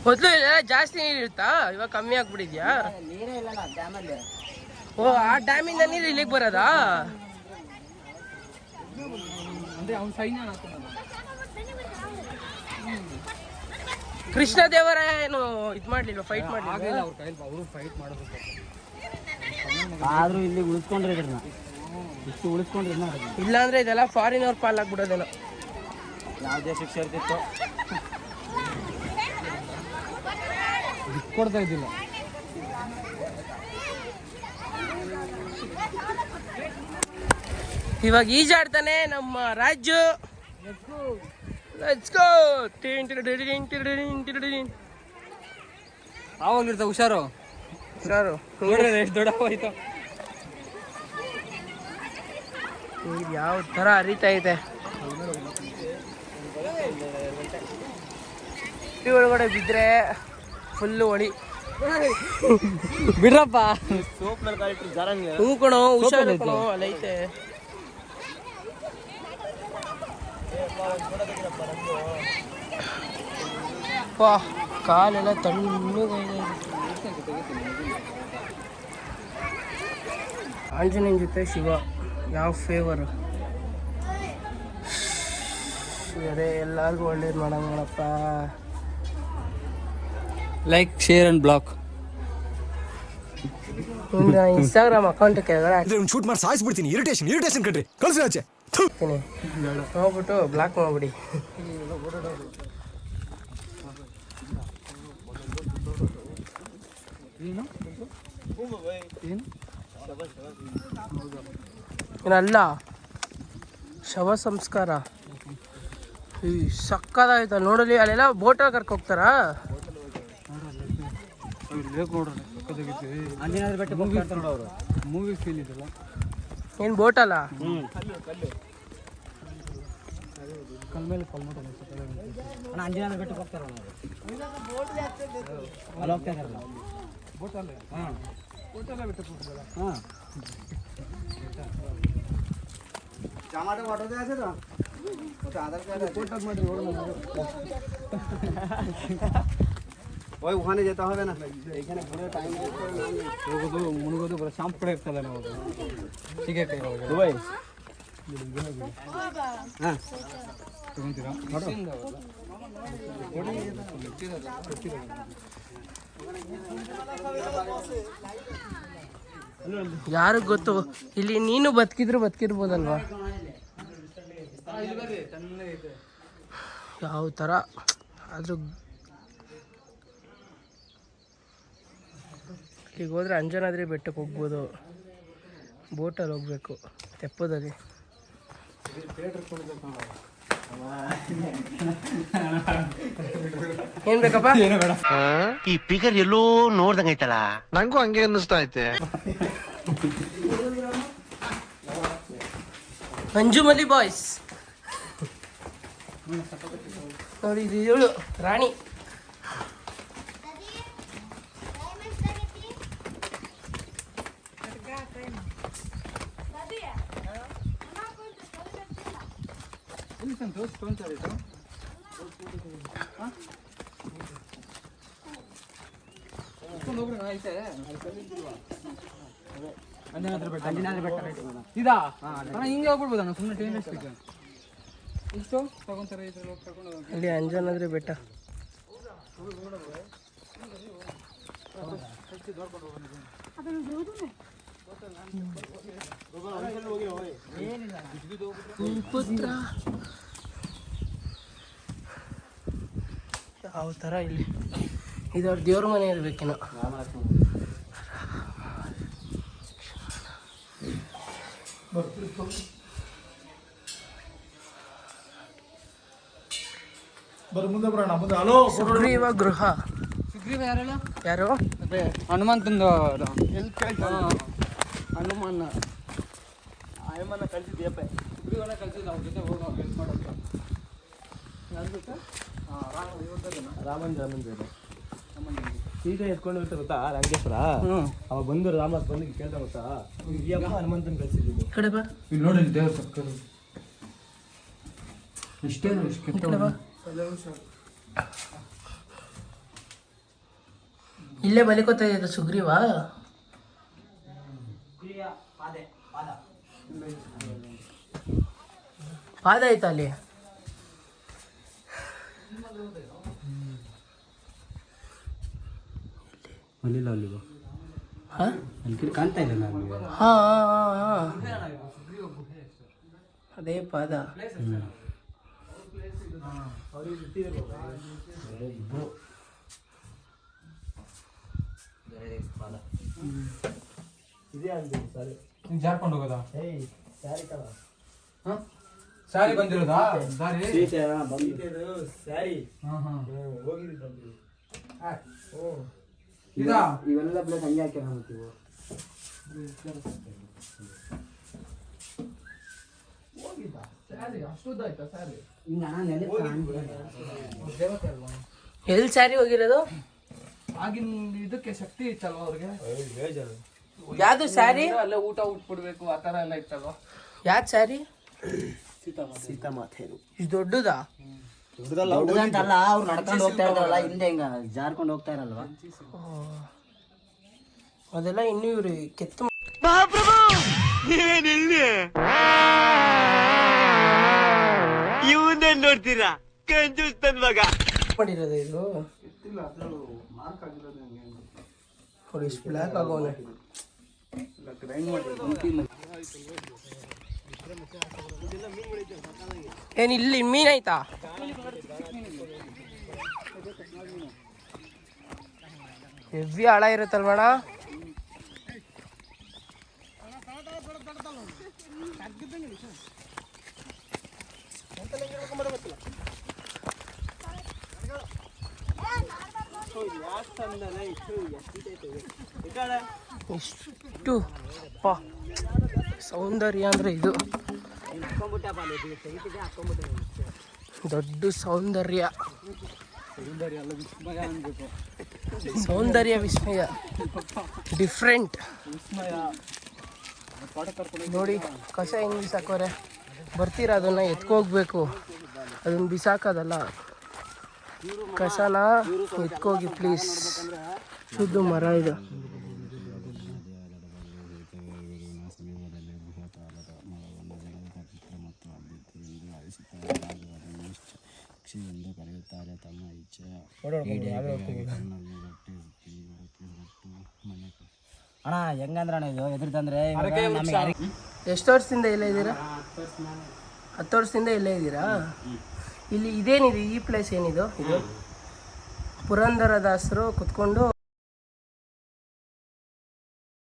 ಮೊದಲು ಜಾಸ್ತಿ ನೀರು ಇರುತ್ತಾ, ಇವಾಗ ಕಮ್ಮಿ ಆಗ್ಬಿಟ್ಟಿದ್ಯಾ? ನೀರೇ ಇಲ್ಲ ಡ್ಯಾಮಲ್ಲಿ. ಓ, ಆ ಡ್ಯಾಮಿಂದ ನೀರು ಇಲ್ಲಿಗೆ ಬರೋದಾ? ಕೃಷ್ಣ ದೇವರ ಏನು ಇದು ಮಾಡ್ಲಿಲ್ವ, ಫೈಟ್ ಮಾಡ್ಲಿಲ್ಲ? ಆದ್ರೂ ಇಲ್ಲಿ ಉಳಿಸ್ಕೊಂಡ್ರೆ ಇಷ್ಟು ಉಳಿಸ್ಕೊಂಡ್ರೆ ಇಲ್ಲ ಅಂದ್ರೆ ಇದೆಲ್ಲ ಫಾರಿನ್ ಅವ್ರ ಪಾಲಾಗ್ಬಿಡೋದೇನೋ. ಯಾವುದೇ ಶಿಕ್ಷೆ ಇರ್ತಿತ್ತು ಕೊಡ್ತಾ ಇದ್ದಿಲ್ಲ. ಇವಾಗ ಈಜಾಡ್ತಾನೆ ನಮ್ಮ ರಾಜು. Let's go. ಆವಾಗ್ಲಿರ್ತಾವ ಹುಷಾರು ಹುಷಾರು. ಎಷ್ಟು ದೊಡ್ಡ ಹೋಯ್ತು. ಯಾವ ತರ ಹರಿತಾ ಇದೆ ಒಳಗಡೆ ಬಿದ್ರೆ ಫುಲ್ಲು ಹೊಳಿ. ಬಿಡ್ರಪ್ಪ. ಹೂ ಕಣೋ, ಹುಷಾರು ಕಣೋ, ಅಲ್ಲೈತೆ. ಕಾಲೆಲ್ಲ ತಣ್ಣಗಾಗಿದೆ. ಆಂಜನೇಯನ ಜೊತೆ ಶಿವ ಯಾವ ಫೇವರ್? ಎಲ್ಲರಿಗೂ ಒಳ್ಳೇದು ಮಾಡೋಣಪ್ಪ. Like, share and block. Instagram account ಕೆಳಗಡೆ ಶೂಟ್ ಮಾಡಿ ಸಾಯಿಸ್ಬಿಡ್ತೀನಿ. ಇರಿಟೇಷನ್ ಕಣ್ರಿ, ಕಳ್ಸಿ ಆಚೆ ಹೋಗ್ಬಿಟ್ಟು ಬ್ಲಾಕ್ ಮಾಡ್ಬಿಡಿ. ಏನಲ್ಲ ಶವ ಸಂಸ್ಕಾರ. ಈ ಸಕ್ಕದಾಯ್ತ ನೋಡಲಿ. ಅಲ್ಲೆಲ್ಲ ಬೋಟಲ್ಲಿ ಕರ್ಕೋಗ್ತಾರಾ? ಅಂಜನಾದ್ರಿ ಬೆಟ್ಟ ಮೂವಿ ಫೀಲ್ ಇದೆಲ್ಲ. ಏನು ಬೋಟಲ್ಲ? ಕಲ್ಮೇಲೆ ಅಂಜನಾದ್ರಿ ಬೆಟ್ಟಕ್ಕೆ ಹೋಗ್ತಾರಲ್ಲ, ಅಲ್ಲಿ ಹೋಗ್ತಾ ಇದಾರಲ್ಲ ಬೋಟಲ್ಲೇ. ಹಾಂ, ಬೋಟಲ್ಲೇ ಬೆಟ್ಟಕ್ಕೆ ಹೋಗ್ತದಲ್ಲ. ಹಾಂ, জামাটা অটোতে আছে তো, ওটা আধার কার্ড কোনটা ಮಾಡಿ ওই ওখানে যেতে হবে না, এখানে ঘুরে টাইম ಹೋಗೋದು ಮುಳುಗೋದು ಬರೋ ಶಾಂಪು ಕೂಡ ಇರ್ತಲ್ಲ ನಾವು. ಹೀಗೆ ಕೈ ದುಬೈ. ಹಾಂ, ತಗೊಂತೀರಾ? ಯಾರು ಗೊತ್ತು, ಇಲ್ಲಿ ನೀನು ಬದುಕಿರ್ಬೋದಲ್ವಾ? ಯಾವ ಥರ ಆದರೂ ಈಗ ಹೋದ್ರೆ ಅಂಜನಾದ್ರಿ ಬೆಟ್ಟಕ್ಕೆ ಹೋಗ್ಬೋದು. ಬೋಟಲ್ಲಿ ಹೋಗ್ಬೇಕು ತೆಪ್ಪದಲ್ಲಿ. ಏನ್ ಬೇಕಪ್ಪ? ಈ ಪಿಗರ್ ಎಲ್ಲೋ ನೋಡ್ದಂಗೈತಲ್ಲ, ನಂಗೂ ಹಂಗೆ ಅನ್ನಿಸ್ತಾ ಐತೆ. ಅಂಜುಮಲಿ ಬಾಯ್ಸ್ ನೋಡಿ, ಇದು ಇವಳು ರಾಣಿ. ಅಂಜನಾದ್ರಿ ಬೆಟ್ಟ ಇದಾ ಹಿಂಗೆ ಹೋಗ್ಬಿಡ್ಬೋದ? ಸುಮ್ಮನೆ ಟೈಮ್ ವೇಸ್ಟ್. ಇಷ್ಟು ತಗೊಂತಾರೆ ಇದ್ರಲ್ಲಿ ಹೋಗಿ ತಗೊಂಡು ಇಲ್ಲಿ ಅಂಜನಾದ್ರಿ ಬೆಟ್ಟ. ಪುತ್ರ ಯಾವ ಥರ ಇಲ್ಲಿ ಇದು ಅವ್ರ ದೇವ್ರ ಮನೆ ಇರ್ಬೇಕೇನೋ. ಮುಂದೆ ಬರೋಣ, ಮುಂದೆ. ಹಲೋ, ಸುಗ್ರೀವ ಗೃಹ. ಸುಗ್ರೀವ ಯಾರು? ಹನುಮಂತಂದು ಹನುಮಾನ ಹನುಮಾನ ಕಳಿಸಿದ್ಯಪ್ಪ. ಸುಗ್ರೀವನ ಕಳಿಸಿದ್ದು ಅವ್ರ ಜೊತೆ ಹೋಗಿ ಹೆಲ್ಪ್ ಮಾಡೋದು. ರಾಮನ್ ಸೀತೆ ಎತ್ಕೊಂಡು ಬಿಟ್ಟು ಗೊತ್ತಾ ರಂಗೇಶ್ವರ. ಅವ ಬಂದು ರಾಮ ಬಂದು ಕೇಳ್ತಾ ಗೊತ್ತಾ, ಹನುಮಂತನ ಕಳಿಸಿದ್ದೀನಿ. ಕಡೆ ಬಾ. ಇಲ್ಲಿ ನೋಡಿ ದೇವ್ರ ಸಕ್ಕರೆ. ಇಷ್ಟೇನು ಇಷ್ಟು ಕೆಟ್ಟ ಇಲ್ಲೇ ಬಲಿಕೋತಾ ಇದೆ ಸುಗ್ರೀವಾ. ಪಾದ ಆಯ್ತಾ ಅಲ್ಲಿ? ಅಲ್ಲಿಲ್ಲ ಅಲ್ಲಿ ಹಾಂ ಅಲ್ಲಿ ಕಾಣ್ತಾ ಇಲ್ಲ ನಾನು. ಹಾಂ ಅದೇ ಪಾದ. ಜಾರ್ಕೊಂಡು ಹೋಗೋದಾ? ಸ್ಯಾರಿ ಬಂದಿರೋದಾ ದಾರಿ? ಇದಾ ಇವೆಲ್ಲ ಪ್ಲೇಟ್ ಹಂಗೆ ಹಾಕ್ಯಾರ ಮತ್ತೀವಿ. ಎಲ್ಲಿ ಸ್ಯಾರಿ ಹೋಗಿರೋದು? ಆಗಿನ ಇದಕ್ಕೆ ಶಕ್ತಿ ಇತ್ತಲ್ವ ಅವ್ರಿಗೆ? ಯಾವ್ದು ಸ್ಯಾರಿ? ಅಲ್ಲೇ ಊಟ ಉಟ್ಬಿಡ್ಬೇಕು ಆ ಥರ ಎಲ್ಲ ಇತ್ತಲ್ವ? ಯಾವ್ದು ಸ್ಯಾರಿ? ಸೀತಾಮಾತೆ ಇಷ್ಟು ದೊಡ್ಡದಾ? ದೊಡ್ಡದಂತಲ್ಲ, ಅವ್ರು ನಡ್ಕೊಂಡು ಹೋಗ್ತಾ ಇರಲ್ಲ, ಹಿಂದೆ ಹಿಂಗ ಜಾರ್ಕೊಂಡು ಹೋಗ್ತಾ ಇರಲ್ವಾ? ಅದೆಲ್ಲ ಇನ್ನೂ ಇವ್ರು ಕೆತ್ತು ಇವನ್ನೇ ನೋಡ್ತೀರಾ ಕಂಜೂಸ್ತನ್ ಮಗ ಮಾಡಿರೋದು ಇದು. ನೋಡಿ ಇಷ್ಟು ಬ್ಲ್ಯಾಕ್ ಆಗೋನೆ. ಏನ್ ಇಲ್ಲಿ ಮೀನಾಯ್ತಾ? ಹೆವಿ ಆಳ ಇರುತ್ತಲ್ವಣ? ಇಷ್ಟು ಅಪ್ಪ ಸೌಂದರ್ಯ ಅಂದ್ರೆ ಇದು. ದೊಡ್ಡ ಸೌಂದರ್ಯ, ಸೌಂದರ್ಯ ವಿಸ್ಮಯ, ಡಿಫ್ರೆಂಟ್. ನೋಡಿ ಕಸ ಹೆಂಗ್ ಬಿಸಾಕೋರೆ. ಬರ್ತೀರಾ ಅದನ್ನ ಎತ್ಕೋಗ್ಬೇಕು, ಅದನ್ನ ಬಿಸಾಕೋದಲ್ಲ. ಕಸನ ಎತ್ಕೋಗಿ ಪ್ಲೀಸ್. ಶುದ್ಧ ಮರ ಇದು. ಅಣ್ಣ ಹೆಂಗಂದ್ರೆ ಅಣ್ಣ ಇದು ಎದುರ್ತಂದ್ರೆ ಎಷ್ಟು ವರ್ಷದಿಂದ ಇಲ್ಲೇ ಇದ್ದೀರಾ? 10 ವರ್ಷದಿಂದ ಇಲ್ಲೇ ಇದ್ದೀರಾ? ಇಲ್ಲಿ ಇದೇನಿದೆ ಈ ಪ್ಲೇಸ್ ಏನಿದು? ಇದು ಪುರಂದರದಾಸರು ಕುತ್ಕೊಂಡು